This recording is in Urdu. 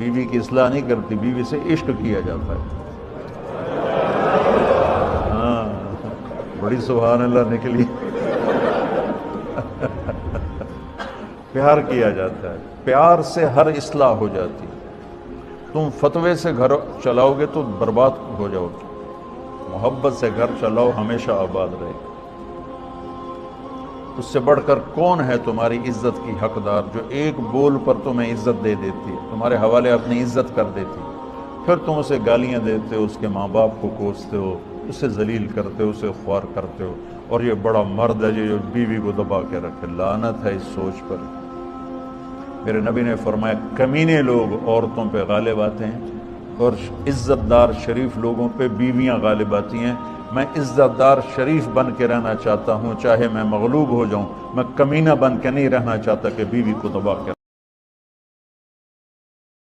بیوی کی اصلاح نہیں کرتی، بیوی سے عشق کیا جاتا ہے۔ ہاں بڑی سبحان اللہ نکلی۔ پیار کیا جاتا ہے، پیار سے ہر اصلاح ہو جاتی ہے۔ تم فتوے سے گھر چلاؤ گے تو برباد ہو جاؤ گے، محبت سے گھر چلاؤ ہمیشہ آباد رہے گا۔ اس سے بڑھ کر کون ہے تمہاری عزت کی حقدار، جو ایک بول پر تمہیں عزت دے دیتی ہے، تمہارے حوالے اپنی عزت کر دیتی ہے، پھر تم اسے گالیاں دیتے ہو، اس کے ماں باپ کو کوستے ہو، اسے ذلیل کرتے ہو، اسے خوار کرتے ہو، اور یہ بڑا مرد ہے جو بیوی کو دبا کے رکھے۔ لعنت ہے اس سوچ پر۔ میرے نبی نے فرمایا کمینے لوگ عورتوں پہ غالب آتے ہیں اور عزت دار شریف لوگوں پہ بیویاں غالب آتی ہیں۔ میں عزت دار شریف بن کے رہنا چاہتا ہوں، چاہے میں مغلوب ہو جاؤں، میں کمینہ بن کے نہیں رہنا چاہتا کہ بیوی کو دبا کے